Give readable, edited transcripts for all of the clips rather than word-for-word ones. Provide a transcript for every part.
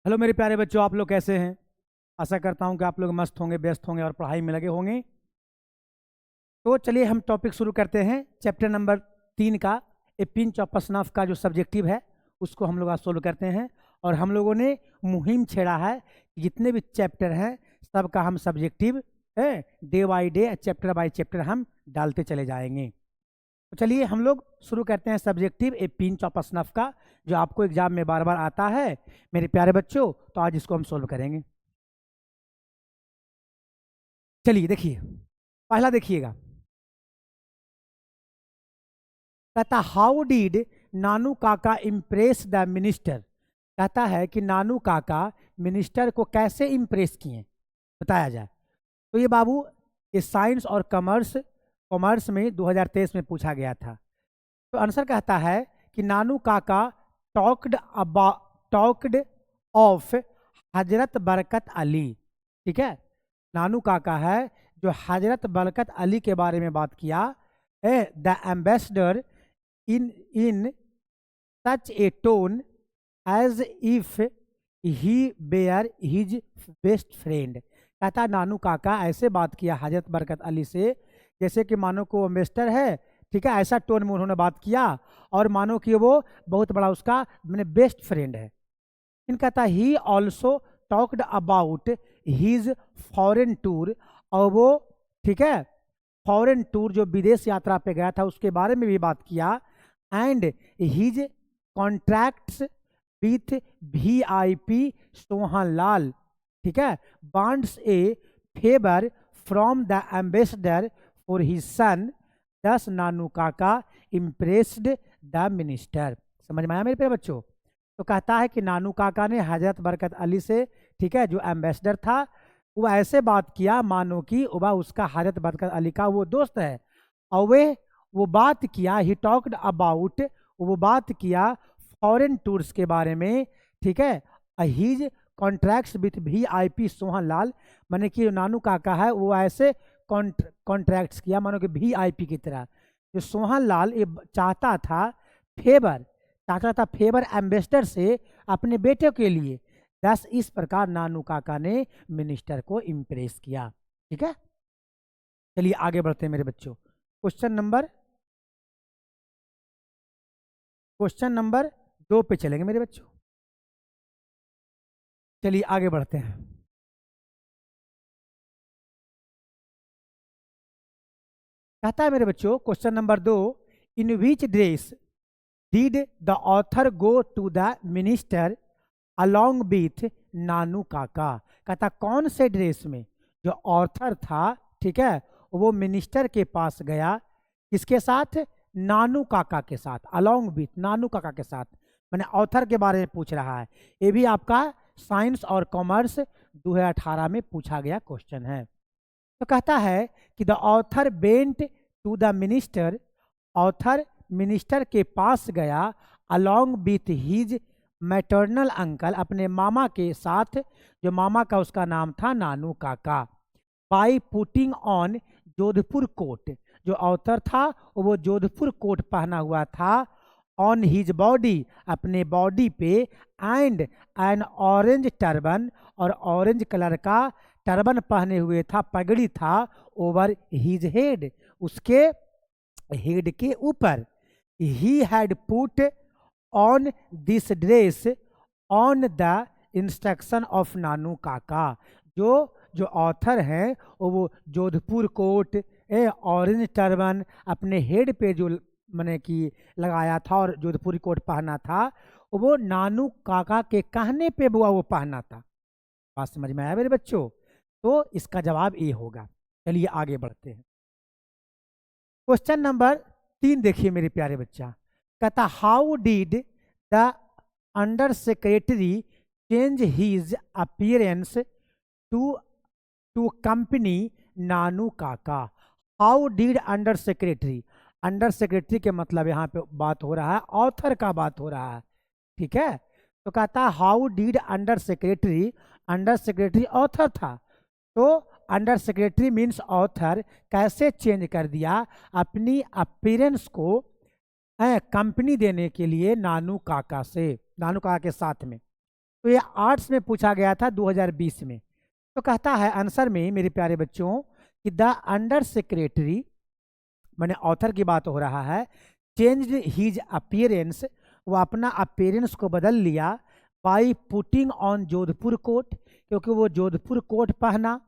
Hello मेरे प्यारे बच्चों, आप लोग कैसे हैं। आशा करता हूं कि आप लोग मस्त होंगे, व्यस्त होंगे और पढ़ाई में लगे होंगे। तो चलिए हम टॉपिक शुरू करते हैं। चैप्टर नंबर 3 का ए पिंच ऑफ स्नफ का जो सब्जेक्टिव है उसको हम लोग आज सोल्व करते हैं। और हम लोगों ने मुहिम छेड़ा है कि जितने भी चैप्टर हैं सबका हम subjective day by day, chapter by chapter हम डालते चले जाएंगे। तो चलिए हम लोग शुरू करते हैं subjective A pinch of snuff का, जो आपको एग्जाम में बार बार आता है मेरे प्यारे बच्चों। तो आज इसको हम सोल्व करेंगे। चलिए देखिए, पहला देखिएगा। कहता हाउ डिड नानू काका इम्प्रेस द मिनिस्टर। कहता है कि नानू काका मिनिस्टर को कैसे इम्प्रेस किए, बताया जाए। तो ये बाबू, ये साइंस और कॉमर्स कॉमर्स में 2023 में पूछा गया था। तो आंसर कहता है कि नानू काका टॉक्ड ऑफ हजरत बरकत अली। ठीक है, नानू काका है जो हजरत बरकत अली के बारे में बात किया। The ambassador in such a tone as if he were his best friend. कहता नानू काका ऐसे बात किया हजरत बरकत अली से जैसे कि मानो को एम्बेसडर है। ठीक है, ऐसा टोन में उन्होंने बात किया और मानो कि वो बहुत बड़ा उसका मैंने बेस्ट फ्रेंड है। इन कहता he also talked about his foreign tour. और वो, ठीक है, फॉरेन टूर जो विदेश यात्रा पे गया था उसके बारे में भी बात किया। And his contracts with VIP Sohan Lal. ठीक है, bonds a favour from the ambassador for his son. दस नानू काका इम्प्रेस्ड द मिनिस्टर। समझ में आया मेरे प्यारे बच्चों। तो कहता है कि नानू काका ने हजरत बरकत अली से, ठीक है, जो एम्बेसडर था, वो ऐसे बात किया मानो कि वह उसका हजरत बरकत अली का वो दोस्त है। और वे वो बात किया, ही टॉक्ड अबाउट, वो बात किया फॉरेन टूर्स के बारे में। ठीक है, his contracts with VIP Sohan Lal. माने कि नानू काका है वो ऐसे कॉन्ट्रैक्ट्स किया मानो कि VIP की तरह। जो सोहन लाल ये चाहता था फेवर एम्बेसडर से अपने बेटे के लिए। दस इस प्रकार नानू काका ने मिनिस्टर को इम्प्रेस किया। ठीक है, चलिए आगे बढ़ते हैं मेरे बच्चों। क्वेश्चन नंबर 2 पे चलेंगे मेरे बच्चों। चलिए आगे बढ़ते हैं। कहता है मेरे बच्चों question number 2, in which dress did the author go to the minister along with Nanu Kaka. कहता कौन से ड्रेस में जो ऑथर था, ठीक है, वो मिनिस्टर के पास गया, किसके साथ, नानू काका के साथ, अलोंग विथ नानू काका के साथ। मैंने ऑथर के बारे में पूछ रहा है। ये भी आपका साइंस और कॉमर्स 2018 में पूछा गया क्वेश्चन है। तो कहता है कि the author went to the minister. Author minister के पास गया along with his maternal uncle, अपने मामा के साथ, जो मामा का उसका नाम था Nanu Kaka. By putting on Jodhpur coat. जो ऑथर था वो जोधपुर कोट पहना हुआ था। ऑन हिज बॉडी, अपने बॉडी पे। एंड एन ऑरेंज टर्बन, और ऑरेंज कलर का टर्बन पहने हुए था, पगड़ी था। ओवर हिज हेड, उसके हेड के ऊपर। He had put on this dress on the instruction of Nanu Kaka. जो जो ऑथर हैं वो जोधपुर कोट, ऑरेंज टर्बन अपने हेड पे जो मैंने कि लगाया था और जोधपुरी कोट पहना था, वो नानू काका के कहने पे वो पहना था। बात समझ में आया मेरे बच्चों। तो इसका जवाब ये होगा। चलिए आगे बढ़ते हैं। क्वेश्चन नंबर 3 देखिए मेरे प्यारे बच्चा। कहता how did the under secretary change his appearance to to company Nanu Kaka. How did under secretary, under secretary के मतलब यहाँ पे बात हो रहा है, ऑथर का बात हो रहा है। ठीक है, तो कहता how did under secretary, under secretary author था, तो अंडर सेक्रेटरी मीन्स ऑथर, कैसे चेंज कर दिया अपनी अपीयरेंस को कंपनी देने के लिए नानू काका से, नानू काका के साथ में। तो ये आर्ट्स में पूछा गया था 2020 में। तो कहता है आंसर में मेरे प्यारे बच्चों कि द अंडर सेक्रेटरी, मैंने ऑथर की बात हो रहा है, चेंज्ड हिज अपीयरेंस, वो अपना अपीयरेंस को बदल लिया, by putting on Jodhpur coat, क्योंकि वो जोधपुर कोट पहना,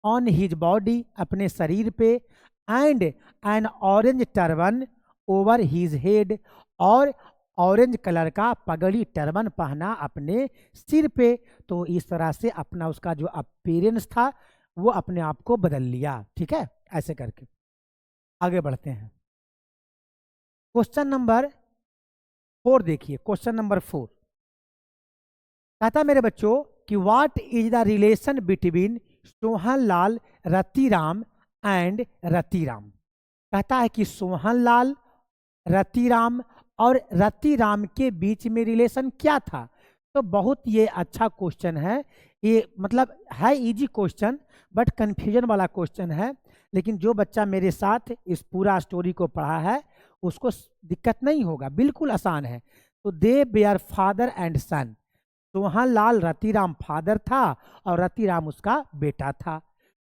ऑन हिज बॉडी, अपने शरीर पे, and an orange turban over his head, और ऑरेंज कलर का पगड़ी टर्बन पहना अपने सिर पे। तो इस तरह से अपना उसका जो अपीयरेंस था वो अपने आप को बदल लिया। ठीक है, ऐसे करके आगे बढ़ते हैं। क्वेश्चन नंबर 4 देखिए, क्वेश्चन नंबर 4 कहता मेरे बच्चों कि what is the relation between Sohanlal Ratiram and Ratiram. कहता है कि सोहनलाल, रतिराम और रतिराम के बीच में रिलेशन क्या था। तो बहुत ये अच्छा क्वेश्चन है, ये मतलब है इजी क्वेश्चन बट कंफ्यूजन वाला क्वेश्चन है, लेकिन जो बच्चा मेरे साथ इस पूरा स्टोरी को पढ़ा है उसको दिक्कत नहीं होगा, बिल्कुल आसान है। तो they were father and son, Sohanlal Ratiram father था और रतिराम उसका बेटा था।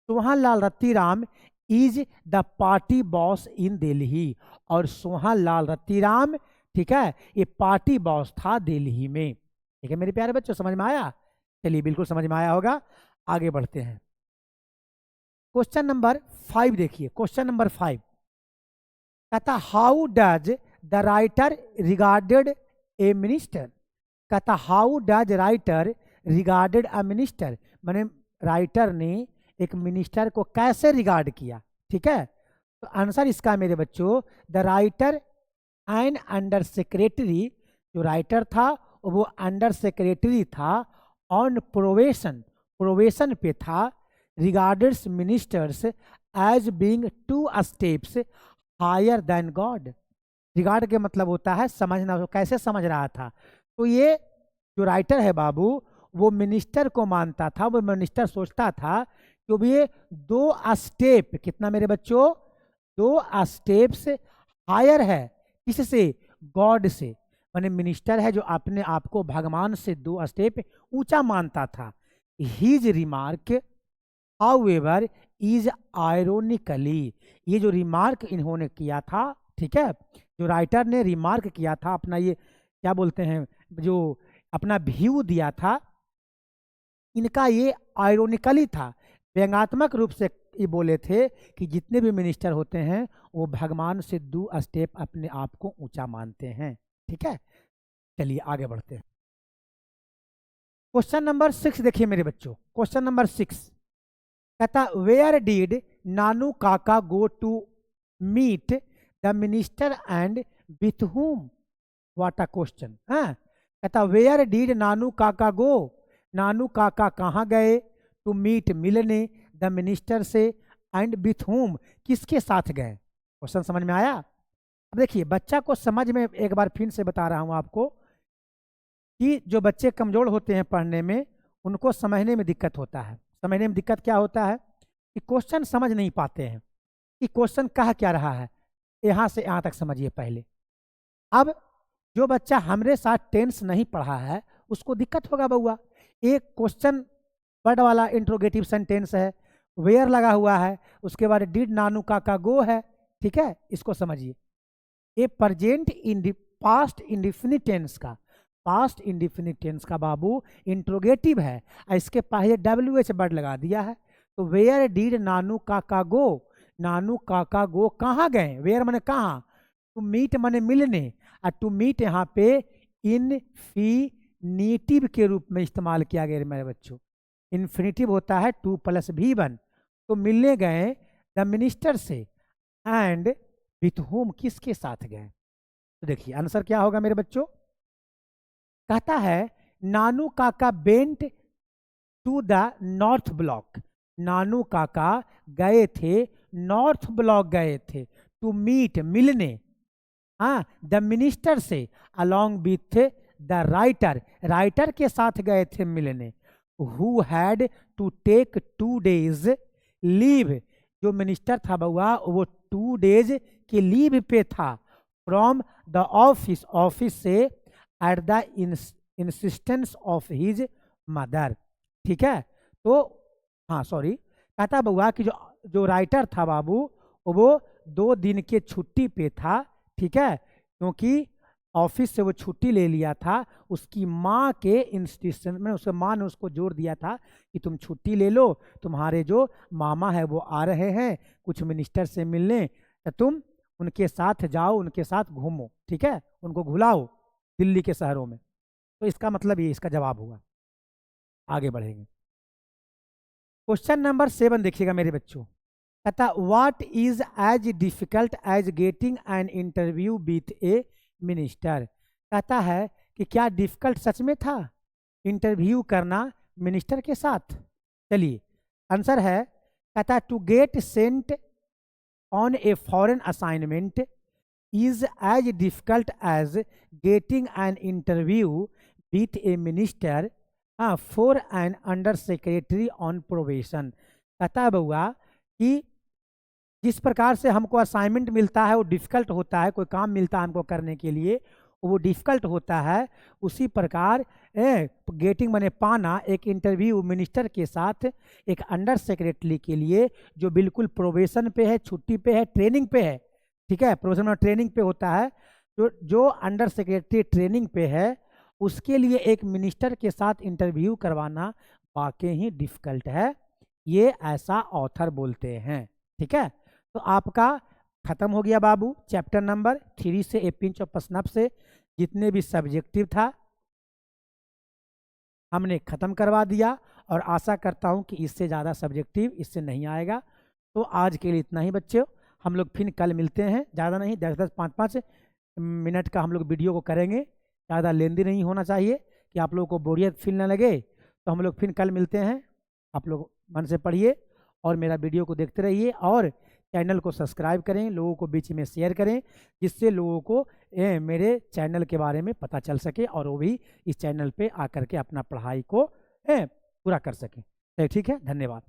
Sohanlal Ratiram is the party boss in Delhi, और सोहनलाल रतिराम, ठीक है, ये पार्टी बॉस था दिल्ली में। ठीक है मेरे प्यारे बच्चों, समझ में आया? चलिए बिल्कुल समझ में आया होगा, आगे बढ़ते हैं। क्वेश्चन नंबर 5 देखिए, क्वेश्चन नंबर 5 कहता how does the writer regarded a minister. कहता how does writer regarded a minister, माने राइटर ने एक मिनिस्टर को कैसे रिगार्ड किया। ठीक है, तो आंसर इसका मेरे बच्चों, the writer and under secretary, जो राइटर था वो अंडर सेक्रेटरी था, ऑन प्रोवेशन, प्रोवेशन पे था, regarded ministers as being 2 steps higher than god. Regard के मतलब होता है समझना, वो कैसे समझ रहा था। तो ये जो राइटर है बाबू, वो मिनिस्टर को मानता था, वो मिनिस्टर सोचता था कि ये 2 स्टेप, कितना मेरे बच्चों, 2 स्टेप्स हायर है, किससे, गॉड से। माने मिनिस्टर है जो अपने आप को भगवान से 2 स्टेप ऊंचा मानता था। His remark however is ironically, ये जो रिमार्क इन्होंने किया था, ठीक है, जो राइटर ने रिमार्क किया था, अपना ये क्या बोलते हैं, जो अपना व्यू दिया था, इनका ये आयरोनिकली था, व्यंगात्मक रूप से ये बोले थे कि जितने भी मिनिस्टर होते हैं वो भगवान से 2 स्टेप अपने आप को ऊंचा मानते हैं। ठीक है, चलिए आगे बढ़ते हैं। क्वेश्चन नंबर 6 देखिए मेरे बच्चों, क्वेश्चन नंबर 6 कहता where did Nanu Kaka go to meet the minister and with whom. What a question. कहता where did Nanu Kaka go, Nanu Kaka कहाँ गए, टू मीट मिलने, द मिनिस्टर से, एंड विथ हुम किसके साथ गए। क्वेश्चन समझ में आया? अब देखिए बच्चा को समझ में, एक बार फिर से बता रहा हूँ आपको कि जो बच्चे कमजोर होते हैं पढ़ने में, उनको समझने में दिक्कत होता है। समझने में दिक्कत क्या होता है कि क्वेश्चन समझ नहीं पाते हैं कि क्वेश्चन कह क्या रहा है, यहाँ से यहाँ तक समझिए पहले। अब जो बच्चा हमारे साथ टेंस नहीं पढ़ा है उसको दिक्कत होगा बउआ। एक क्वेश्चन वर्ड वाला इंट्रोगेटिव सेंटेंस है, वेयर लगा हुआ है, उसके बाद डिड नानू काका गो है। ठीक है, इसको समझिए। ये प्रेजेंट पास्ट इंडिफिनिट टेंस का, पास्ट इंडिफिनिट टेंस का बाबू इंट्रोगेटिव है, इसके पहले WH वर्ड लगा दिया है। तो where did Nanu Kaka go, Nanu Kaka गो कहाँ गए, वेयर माने कहाँ, टू मीट माने मिलने, और टू मीट यहाँ पे इनफिनिटिव के रूप में इस्तेमाल किया गया मेरे बच्चों। इन्फिनिटिव होता है 2 + V1। तो मिलने गए द मिनिस्टर से, एंड विथ होम किसके साथ गए। तो देखिए आंसर क्या होगा मेरे बच्चों, कहता है Nanu Kaka went to the north block, Nanu Kaka गए थे, नॉर्थ ब्लॉक गए थे, टू मीट मिलने, द मिनिस्टर से, along with the writer, writer के साथ गए थे मिलने, who had to take 2 days leave, जो मिनिस्टर था बउआ वो 2 days के लीव पे था, फ्रॉम द ऑफिस, ऑफिस से, at the insistence of his mother. ठीक है, तो हाँ सॉरी, कहता बउआ कि जो राइटर था बाबू वो 2 दिन के छुट्टी पे था। ठीक है, क्योंकि ऑफिस से वो छुट्टी ले लिया था, उसकी माँ के इंस्टीट्यूशन में उसके माँ ने उसको जोर दिया था कि तुम छुट्टी ले लो, तुम्हारे जो मामा है वो आ रहे हैं कुछ मिनिस्टर से मिलने, तो तुम उनके साथ जाओ, उनके साथ घूमो। ठीक है, उनको घुलाओ दिल्ली के शहरों में। तो इसका मतलब ये इसका जवाब हुआ। आगे बढ़ेंगे। क्वेश्चन नंबर 7 देखिएगा मेरे बच्चों, कहता what is as difficult as getting an interview with a minister. कहता है कि क्या डिफिकल्ट सच में था इंटरव्यू करना मिनिस्टर के साथ। चलिए आंसर है, कहता to get sent on a foreign assignment is as difficult as getting an interview with a minister for an under secretary on probation. कहता बउआ कि जिस प्रकार से हमको असाइनमेंट मिलता है वो डिफ़िकल्ट होता है, कोई काम मिलता है हमको करने के लिए वो डिफ़िकल्ट होता है, उसी प्रकार गेटिंग माने पाना एक इंटरव्यू मिनिस्टर के साथ एक अंडर सेक्रेटरी के लिए जो बिल्कुल प्रोबेशन पे है, छुट्टी पे है, ट्रेनिंग पे है। ठीक है, प्रोबेशन में ट्रेनिंग पे होता है, जो अंडर सेक्रेटरी ट्रेनिंग पे है उसके लिए एक मिनिस्टर के साथ इंटरव्यू करवाना वाकई ही डिफ़िकल्ट है, ये ऐसा ऑथर बोलते हैं। ठीक है, तो आपका खत्म हो गया बाबू चैप्टर नंबर 3 से ए पिंच ऑफ प्रश्न से जितने भी सब्जेक्टिव था हमने ख़त्म करवा दिया, और आशा करता हूं कि इससे ज़्यादा सब्जेक्टिव इससे नहीं आएगा। तो आज के लिए इतना ही बच्चों, हम लोग फिर कल मिलते हैं, ज़्यादा नहीं 10-10 5-5 मिनट का हम लोग वीडियो को करेंगे, ज़्यादा लेंदी नहीं होना चाहिए कि आप लोगों को बोरियत फील ना लगे। तो हम लोग फिर कल मिलते हैं, आप लोग मन से पढ़िए और मेरा वीडियो को देखते रहिए, और चैनल को सब्सक्राइब करें, लोगों को बीच में शेयर करें, जिससे लोगों को मेरे चैनल के बारे में पता चल सके और वो भी इस चैनल पे आकर के अपना पढ़ाई को पूरा कर सकें। ठीक है, धन्यवाद।